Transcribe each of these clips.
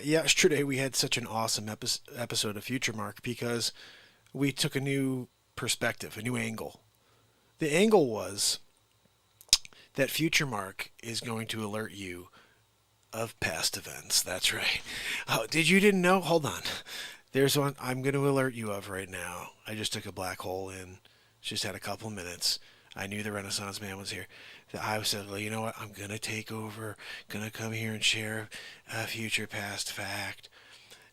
Yesterday we had such an awesome episode of FutureMark because we took a new perspective, a new angle. The angle was that FutureMark is going to alert you of past events. That's right. Oh, didn't know? Hold on. There's one I'm going to alert you of right now. I just took a black hole in. Just had a couple minutes. I knew the Renaissance man was here. I said, well, you know what? I'm going to take over. Going to come here and share a future past fact.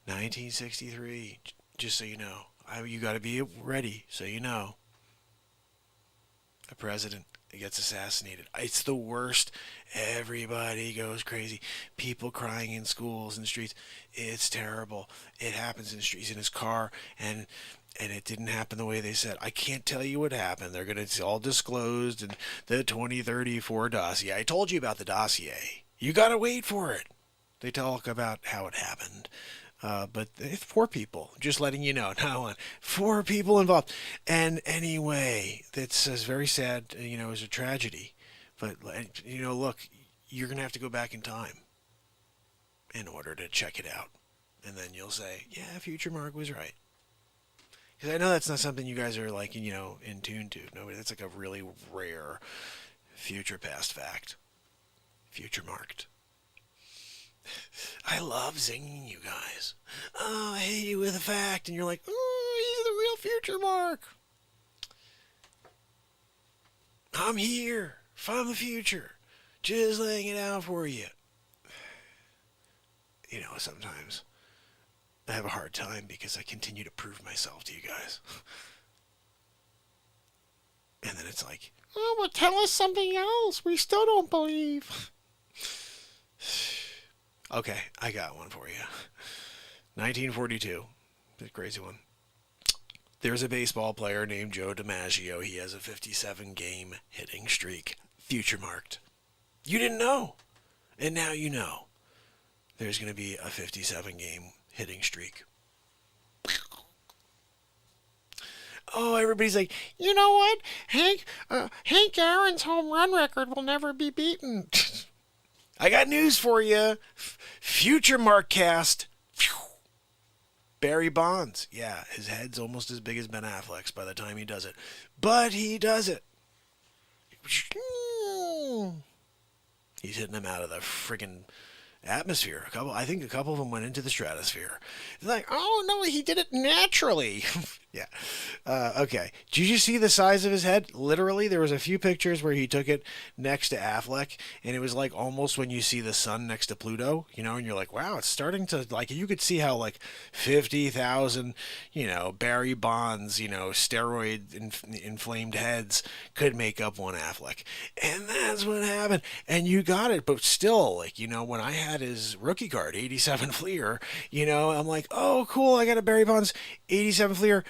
1963. Just so you know. You got to be ready so you know. A president gets assassinated. It's the worst. Everybody goes crazy. People crying in schools and streets. It's terrible. It happens in streets in his car, and it didn't happen the way they said. I can't tell you what happened. They're going to it's all disclosed in the 2034 dossier. I told you about the dossier. You got to wait for it. They talk about how it happened. But it's four people, just letting you know. Now, four people involved. And anyway, that's very sad, it's a tragedy. But, look, you're going to have to go back in time in order to check it out. And then you'll say, yeah, Future Mark was right. Because I know that's not something you guys are like, in tune to. No, that's like a really rare future past fact. Future marked. I love zinging you guys. Oh, I hit you with a fact, and you're like, oh, he's the real future Mark. I'm here from the future, just laying it out for you. Sometimes I have a hard time because I continue to prove myself to you guys. And then it's like, oh, but tell us something else. We still don't believe. Okay, I got one for you. 1942. The crazy one. There's a baseball player named Joe DiMaggio. He has a 57 game hitting streak. Future marked. You didn't know. And now you know. There's going to be a 57 game hitting streak. Oh, everybody's like, you know what? Hank Aaron's home run record will never be beaten. I got news for you. Future Mark cast. Barry Bonds. Yeah, his head's almost as big as Ben Affleck's by the time he does it. But he does it. He's hitting him out of the friggin' atmosphere. I think a couple of them went into the stratosphere. It's like, oh no, he did it naturally. Yeah. Okay. Did you see the size of his head? Literally, there was a few pictures where he took it next to Affleck, and it was like almost when you see the sun next to Pluto, and you're like, wow, it's starting to, like, you could see how, like, 50,000, Barry Bonds, steroid inflamed heads could make up one Affleck. And that's what happened. And you got it, but still, like, when I had his rookie card, 87 Fleer, I'm like, oh, cool, I got a Barry Bonds 87 Fleer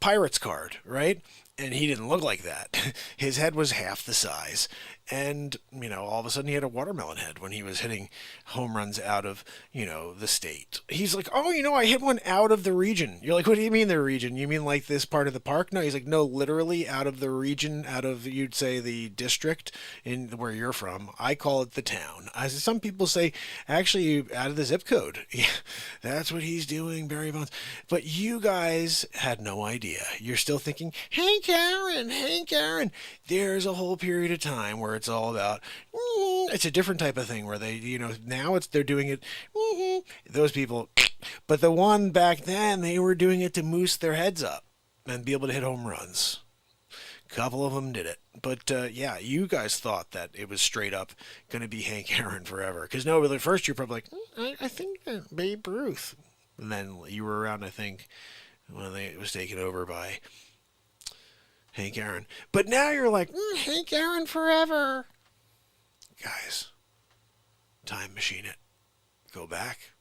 Pirates card, right? And he didn't look like that. His head was half the size. And, all of a sudden he had a watermelon head when he was hitting home runs out of, the state. He's like, oh, I hit one out of the region. You're like, what do you mean the region? You mean like this part of the park? No, he's like, no, literally out of the region, out of, you'd say, the district in where you're from. I call it the town. Some people say, actually, out of the zip code. Yeah, that's what he's doing, Barry Bonds. But you guys had no idea. You're still thinking, Hank Aaron. There's a whole period of time where it's all about, it's a different type of thing where they, now they're doing it, those people, but the one back then, they were doing it to moose their heads up and be able to hit home runs. A couple of them did it. But, yeah, you guys thought that it was straight up going to be Hank Aaron forever. Because, no, at first you're probably like, I think Babe Ruth. And then you were around, I think, when it was taken over by Hank Aaron. But now you're like, Hank Aaron forever. Guys, time machine it. Go back.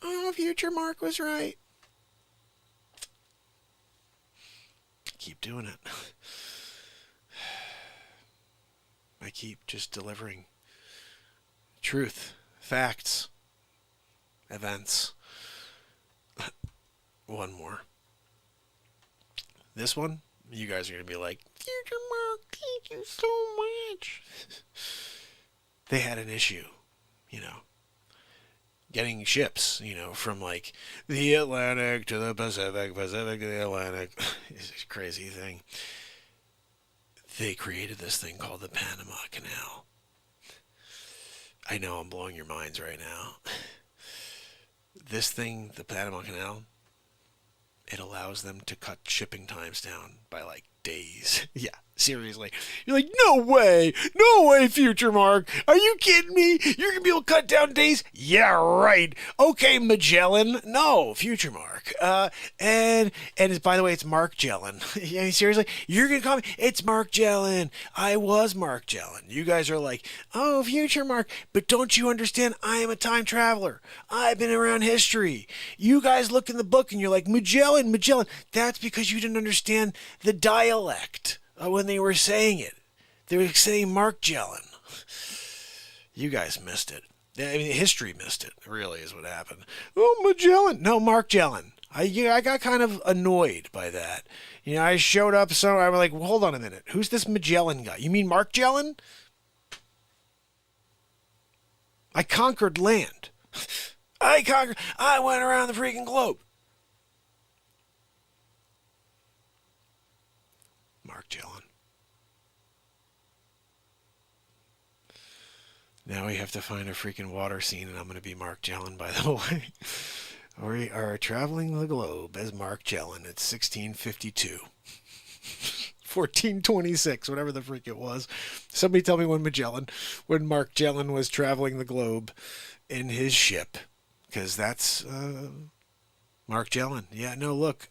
Oh, Future Mark was right. Keep doing it. I keep just delivering truth, facts, events. One more. This one, you guys are going to be like, Future Mark, thank you so much. They had an issue, getting ships, from like the Atlantic to the Pacific, Pacific to the Atlantic. It's a crazy thing. They created this thing called the Panama Canal. I know I'm blowing your minds right now. This thing, the Panama Canal, it allows them to cut shipping times down by like days. Yeah, seriously. You're like, no way, FutureMark. Are you kidding me? You're gonna be able to cut down days? Yeah, right. Okay, Magellan. No, FutureMark. And by the way, it's Mark Jellin. Yeah, seriously, you're gonna call me? It's Mark Jellin. I was Mark Jellin. You guys are like, oh, FutureMark, but don't you understand? I am a time traveler. I've been around history. You guys look in the book and you're like, Magellan. That's because you didn't understand the dialect when they were saying it. They were saying Mark Jellin. You guys missed it. I mean, history missed it, really, is what happened. Oh, Magellan. No, Mark Jellin. I got kind of annoyed by that. I showed up, so I was like, well, hold on a minute. Who's this Magellan guy? You mean Mark Jellin? I conquered land. I went around the freaking globe. Mark Jellin. Now we have to find a freaking water scene, and I'm going to be Mark Jellin, by the way. We are traveling the globe as Mark Jellin. It's 1652. 1426, whatever the freak it was. Somebody tell me when Mark Jellin was traveling the globe in his ship. Because that's Mark Jellin. Yeah, no, look.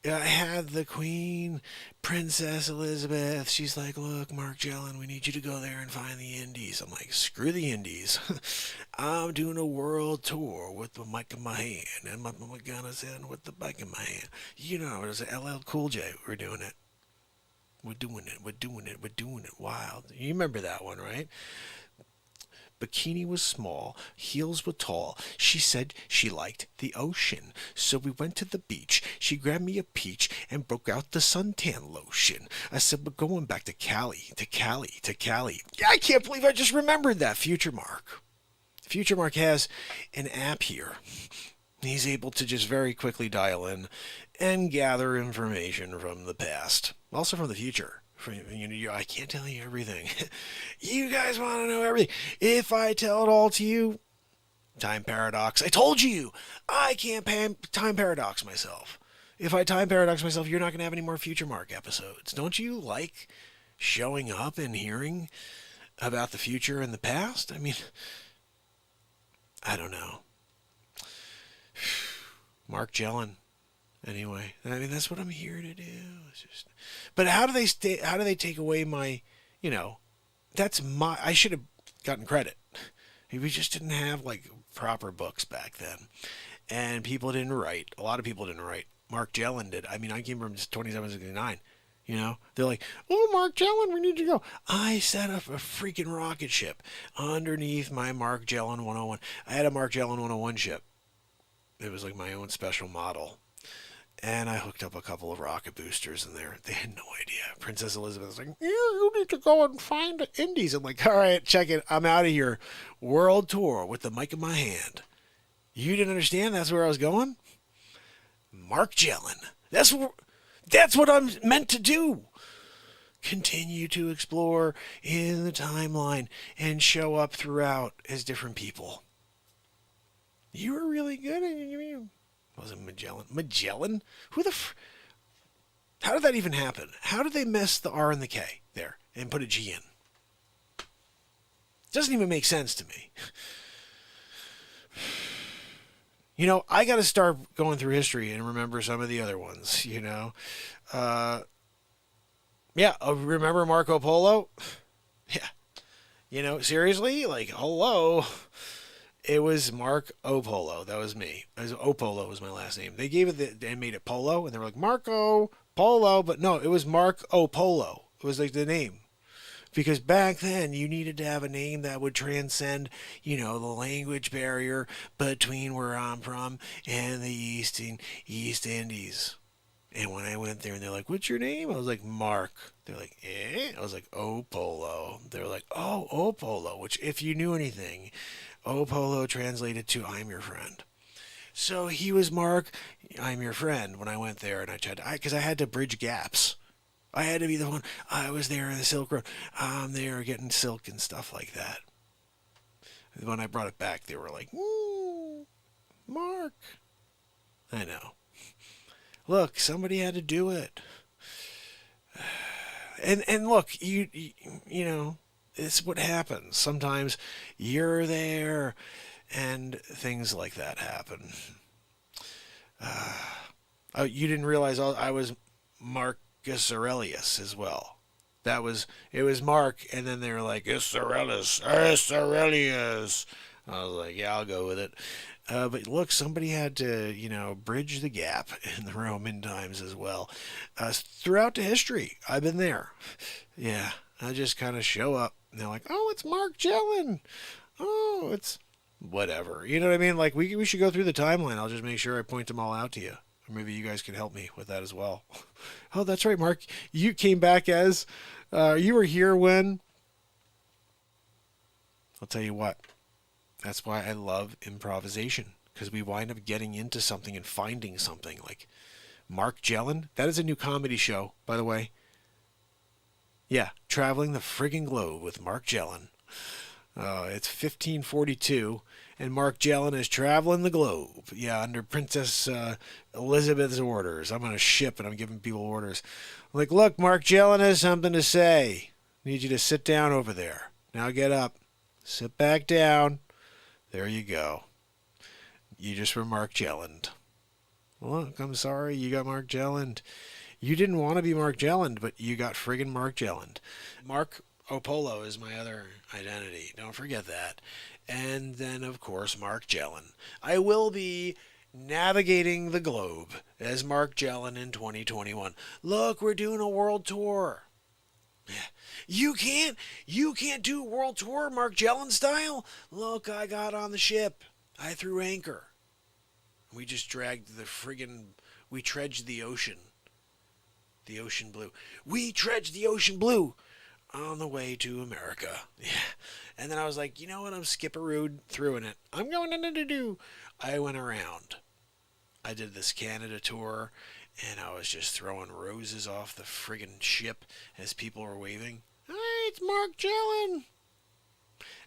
I had the Queen, Princess Elizabeth. She's like, look, Mark Jellin, we need you to go there and find the Indies. I'm like, screw the Indies. I'm doing a world tour with the mic in my hand. And my gun is in with the mic in my hand. It was LL Cool J. We're doing it. We're doing it wild. You remember that one, right? Bikini was small, heels were tall. She said she liked the ocean. So we went to the beach. She grabbed me a peach and broke out the suntan lotion. I said, we're going back to Cali. Yeah, I can't believe I just remembered that, FutureMark. FutureMark has an app here. He's able to just very quickly dial in and gather information from the past, also from the future. I can't tell you everything. You guys want to know everything. If I tell it all to you, time paradox. I told you, I can't time paradox myself. If I time paradox myself, you're not going to have any more FutureMark episodes. Don't you like showing up and hearing about the future and the past? I mean, I don't know. Mark Jellin. Anyway, I mean, that's what I'm here to do. But how do they take away my, I should have gotten credit. We just didn't have like proper books back then. And people didn't write. A lot of people didn't write. Mark Jellin did. I mean, I came from 2769. They're like, oh, Mark Jellin, we need you to go. I set up a freaking rocket ship underneath my Mark Jellin 101. I had a Mark Jellin 101 ship. It was like my own special model. And I hooked up a couple of rocket boosters in there. They had no idea. Princess Elizabeth was like, you need to go and find the Indies. I'm like, all right, check it. I'm out of here. World tour with the mic in my hand. You didn't understand that's where I was going? Mark Jellin. That's what I'm meant to do. Continue to explore in the timeline and show up throughout as different people. You were really good at it. Was it Magellan? Magellan? How did that even happen? How did they miss the R and the K there and put a G in? Doesn't even make sense to me. I got to start going through history and remember some of the other ones, remember Marco Polo? Yeah. Seriously? Like, hello? It was Mark Opolo. That was me. Opolo was my last name. They gave it they made it Polo, and they were like, Marco Polo. But no, it was Mark Opolo. It was like the name. Because back then, you needed to have a name that would transcend, the language barrier between where I'm from and the East Indies. And when I went there and they're like, what's your name? I was like, Mark. They're like, eh? I was like, Opolo. They're like, oh, Opolo. Which, if you knew anything O Polo translated to I'm your friend. So he was Mark, I'm your friend when I went there, and I tried because I had to bridge gaps. I had to be the one. I was there in the Silk Road. I'm there getting silk and stuff like that. When I brought it back, they were like, Mark. I know. Look, somebody had to do it. And look, you know, it's what happens. Sometimes you're there and things like that happen. Oh, you didn't realize I was Marcus Aurelius as well. It was Mark, and then they were like, it's Aurelius, it's Aurelius. I was like, yeah, I'll go with it. But look, somebody had to, bridge the gap in the Roman times as well. Throughout the history, I've been there. Yeah, I just kind of show up, and they're like, oh, it's Mark Jellin. Oh, it's whatever. You know what I mean? Like, we should go through the timeline. I'll just make sure I point them all out to you. Or maybe you guys can help me with that as well. Oh, that's right, Mark. You came back as, you were here when, I'll tell you what. That's why I love improvisation, because we wind up getting into something and finding something. Like Mark Jellin, that is a new comedy show, by the way. Yeah, Traveling the Friggin' Globe with Mark Jellin. It's 1542, and Mark Jellin is traveling the globe. Yeah, under Princess Elizabeth's orders. I'm on a ship and I'm giving people orders. I'm like, look, Mark Jellin has something to say. Need you to sit down over there. Now get up. Sit back down. There you go. You just were Mark Jelland. Look, I'm sorry you got Mark Jelland. You didn't want to be Mark Jelland, but you got friggin' Mark Jelland. Mark Opolo is my other identity. Don't forget that. And then, of course, Mark Jellin. I will be navigating the globe as Mark Jellin in 2021. Look, we're doing a world tour. You can't do a world tour Mark Jellin style. Look, I got on the ship. I threw anchor. We just dragged we trudged the ocean. The ocean blue. We trudged the ocean blue on the way to America. Yeah. And then I was like, you know what? I'm skipperooed through it. I'm going to do. I went around. I did this Canada tour, and I was just throwing roses off the friggin' ship as people were waving. Hey, it's Mark Jellin.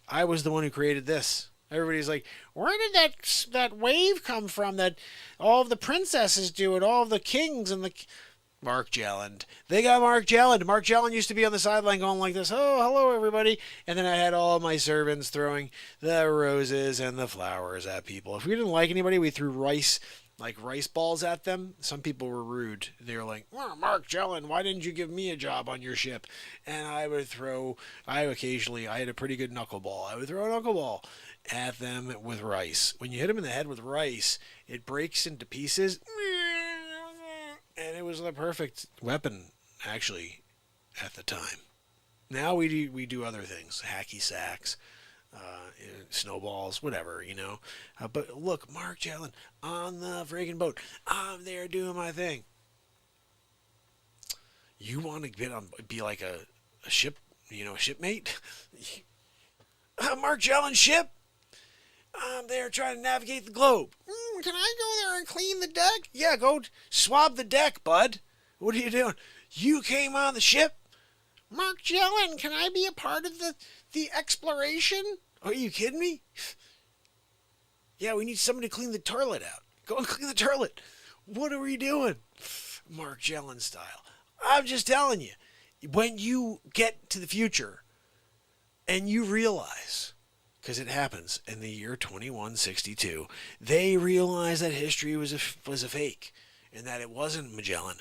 I was the one who created this. Everybody's like, where did that wave come from that all of the princesses do it, all of the kings and the... Mark Jellin. They got Mark Jellin. Mark Jellin used to be on the sideline going like this, oh, hello, everybody. And then I had all of my servants throwing the roses and the flowers at people. If we didn't like anybody, we threw rice balls at them. Some people were rude. They were like, oh, Mark Jellin, why didn't you give me a job on your ship? And I had a pretty good knuckleball. I would throw a knuckleball at them with rice. When you hit them in the head with rice, it breaks into pieces. And it was the perfect weapon, actually, at the time. Now we do other things, hacky sacks, snowballs, whatever, But look, Mark Jellin on the friggin' boat. I'm there doing my thing. You want to be like a ship, a shipmate? Mark Jellin ship? I'm there trying to navigate the globe. Can I go there and clean the deck? Yeah, go swab the deck, bud. What are you doing? You came on the ship? Mark Jellin, can I be a part of the exploration? Are you kidding me? Yeah, we need somebody to clean the toilet out. Go and clean the toilet. What are we doing? Mark Jellin style. I'm just telling you, when you get to the future and you realize... because it happens in the year 2162. They realized that history was a fake, and that it wasn't Magellan,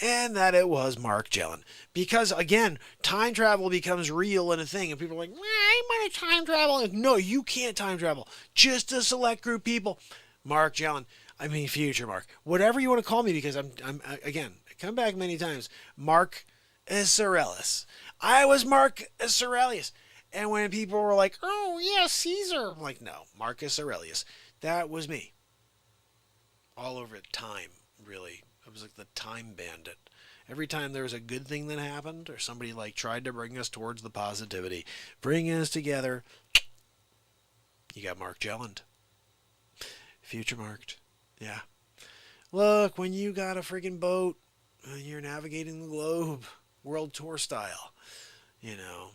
and that it was Mark Jellin. Because, again, time travel becomes real and a thing, and people are like, I want to time travel. Like, no, you can't time travel. Just a select group of people. Mark Jellin. I mean, FutureMark. Whatever you want to call me, because I'm again, I come back many times. Mark Aurelius. I was Mark Aurelius. And when people were like, oh, yeah, Caesar. I'm like, no, Marcus Aurelius. That was me. All over time, really. I was like the time bandit. Every time there was a good thing that happened, or somebody tried to bring us towards the positivity, bring us together, You got Mark Jelland. FutureMarked. Yeah. Look, when you got a friggin' boat and you're navigating the globe, world tour style, you know,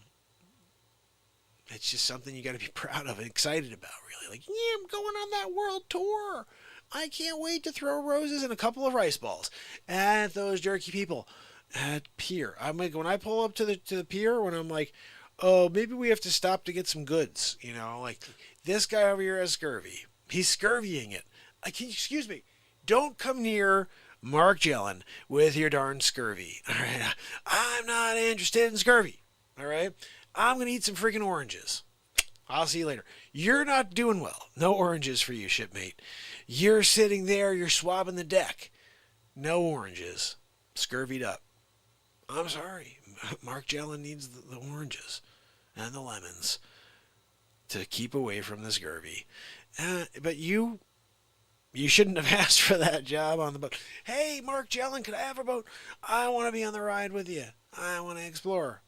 it's just something you got to be proud of and excited about, really. Like, yeah, I'm going on that world tour. I can't wait to throw roses and a couple of rice balls at those jerky people at pier. I'm like, when I pull up to the pier, when I'm like, oh, maybe we have to stop to get some goods, you know, like this guy over here has scurvy. He's scurvying it. Excuse me, don't come near Mark Jelland with your darn scurvy. All right, I'm not interested in scurvy. All right, I'm gonna eat some freaking oranges. I'll see you later. You're not doing well. No oranges for you, shipmate. You're sitting there, you're swabbing the deck. No oranges. Scurvied up. I'm sorry. Mark Jelland needs the oranges and the lemons to keep away from the scurvy. But you shouldn't have asked for that job on the boat. Hey, Mark Jelland, could I have a boat? I want to be on the ride with you. I want to explore.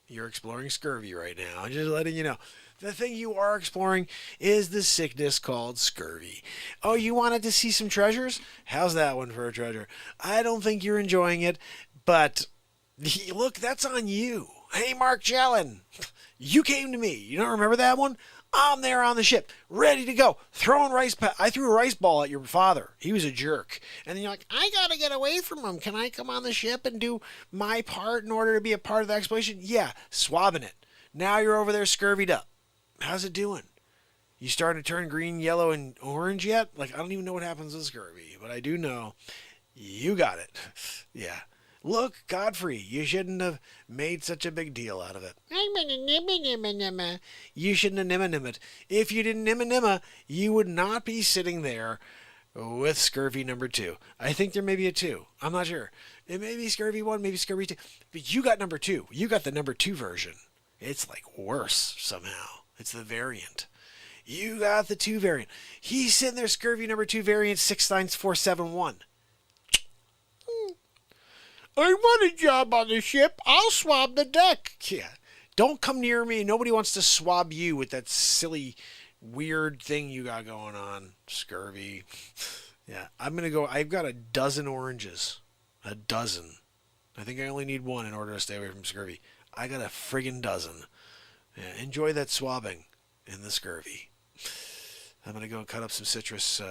You're exploring scurvy right now. I'm just letting you know. The thing you are exploring is the sickness called scurvy. Oh, you wanted to see some treasures? How's that one for a treasure? I don't think you're enjoying it, but look, that's on you. Hey, Mark Jelland, you came to me. You don't remember that one? I'm there on the ship, ready to go, throwing I threw a rice ball at your father. He was a jerk. And then you're like, I got to get away from him. Can I come on the ship and do my part in order to be a part of the exploration? Yeah, swabbing it. Now you're over there scurvied up. How's it doing? You starting to turn green, yellow, and orange yet? Like, I don't even know what happens with scurvy, but I do know you got it. Yeah. Look, Godfrey, you shouldn't have made such a big deal out of it. You shouldn't have nimma-nimmed. If you didn't nimma-nimma, you would not be sitting there with scurvy number 2. I think there may be a 2. I'm not sure. It may be scurvy 1, maybe scurvy 2. But you got number 2. You got the number 2 version. It's like worse somehow. It's the variant. You got the 2 variant. He's sitting there scurvy number 2 variant 69471. I want a job on the ship. I'll swab the deck. Yeah. Don't come near me. Nobody wants to swab you with that silly, weird thing you got going on. Scurvy. Yeah. I've got a dozen oranges. A dozen. I think I only need 1 in order to stay away from scurvy. I got a friggin' dozen. Yeah, enjoy that swabbing and the scurvy. I'm going to go and cut up some citrus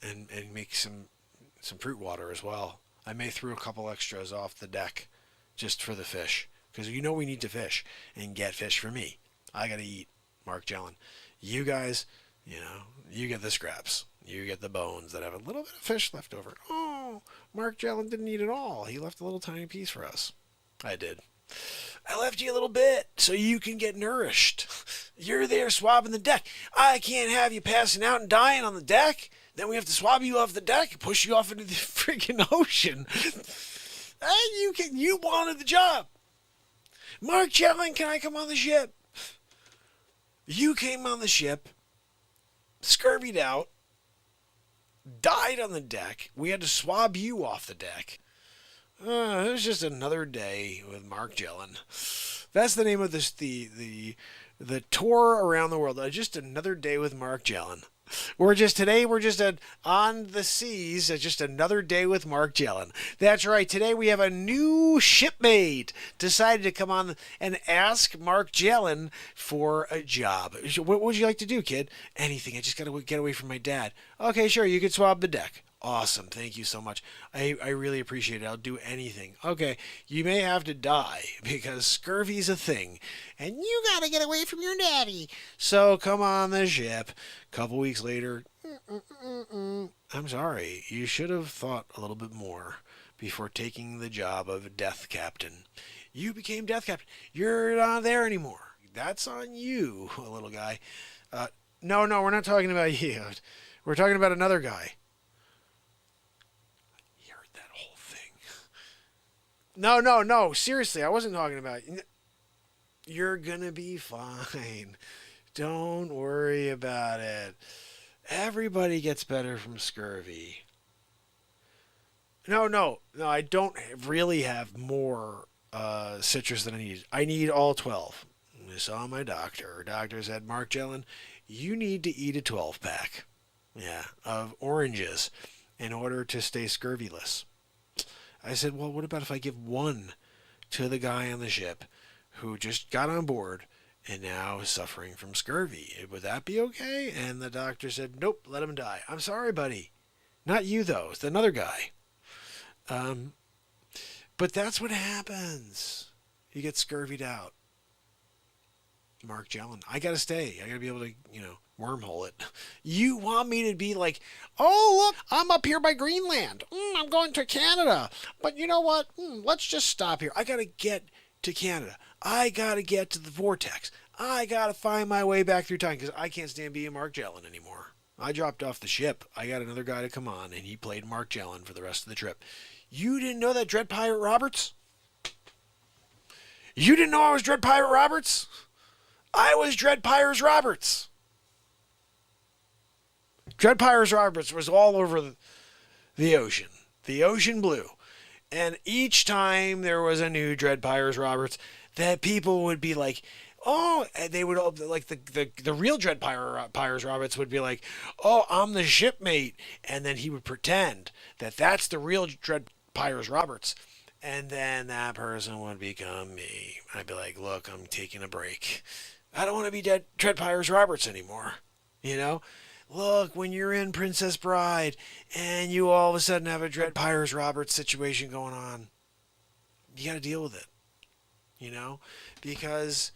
and make some fruit water as well. I may throw a couple extras off the deck just for the fish. Because we need to fish and get fish for me. I got to eat, Mark Jelland. You guys, you get the scraps. You get the bones that have a little bit of fish left over. Oh, Mark Jelland didn't eat it all. He left a little tiny piece for us. I did. I left you a little bit so you can get nourished. You're there swabbing the deck. I can't have you passing out and dying on the deck. Then we have to swab you off the deck and push you off into the freaking ocean. And you wanted the job. Mark Jelland, can I come on the ship? You came on the ship, scurvied out, died on the deck. We had to swab you off the deck. It was just another day with Mark Jelland. That's the name of this the tour around the world. Just another day with Mark Jelland. We're just on the seas. Just another day with Mark Jelland. That's right. Today we have a new shipmate decided to come on and ask Mark Jelland for a job. What would you like to do, kid? Anything. I just got to get away from my dad. Okay, sure. You could swab the deck. Awesome. Thank you so much. I really appreciate it. I'll do anything. Okay. You may have to die because scurvy's a thing and you got to get away from your daddy. So come on the ship. A couple weeks later, I'm sorry. You should have thought a little bit more before taking the job of death captain. You became death captain. You're not there anymore. That's on you, little guy. No, we're not talking about you. We're talking about another guy. No. Seriously, I wasn't talking about you. You're gonna be fine. Don't worry about it. Everybody gets better from scurvy. No. I don't really have more citrus than I need. I need all 12. I saw my doctor. Her doctor said, Mark Jelland, you need to eat a 12-pack, of oranges in order to stay scurvyless. I said, well, what about if I give one to the guy on the ship who just got on board and now is suffering from scurvy? Would that be okay? And the doctor said, nope, let him die. I'm sorry, buddy. Not you, though. It's another guy. But that's what happens. You get scurvied out. Mark Jellin. I gotta stay. I gotta be able to, wormhole it. You want me to be like, oh, look, I'm up here by Greenland. I'm going to Canada. But you know what? Let's just stop here. I gotta get to Canada. I gotta get to the vortex. I gotta find my way back through time because I can't stand being Mark Jellin anymore. I dropped off the ship. I got another guy to come on, and he played Mark Jellin for the rest of the trip. You didn't know that, Dread Pirate Roberts? You didn't know I was Dread Pirate Roberts? I was Dread Pires Roberts. Dread Pires Roberts was all over the ocean. The ocean blue. And each time there was a new Dread Pires Roberts, that people would be like, oh, and they would, like, the real Dread Pires Roberts would be like, oh, I'm the shipmate. And then he would pretend that that's the real Dread Pires Roberts. And then that person would become me. I'd be like, look, I'm taking a break. I don't want to be Dread Pires Roberts anymore. Look, when you're in Princess Bride and you all of a sudden have a Dread Pires Roberts situation going on, you got to deal with it. Because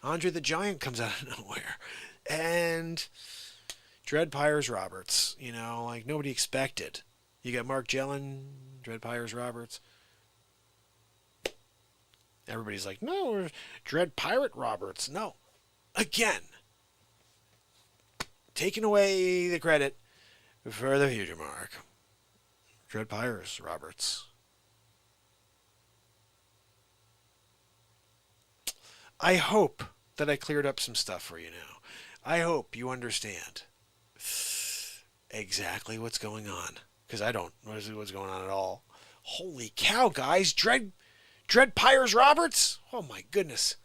Andre the Giant comes out of nowhere. And Dread Pires Roberts, like nobody expected. You got Mark Jellin, Dread Pires Roberts. Everybody's like, no, Dread Pirate Roberts. No. Again, taking away the credit for the FutureMark. Dread Pires Roberts. I hope that I cleared up some stuff for you now. I hope you understand exactly what's going on. Because I don't know what's going on at all. Holy cow, guys. Dread Pires Roberts? Oh, my goodness.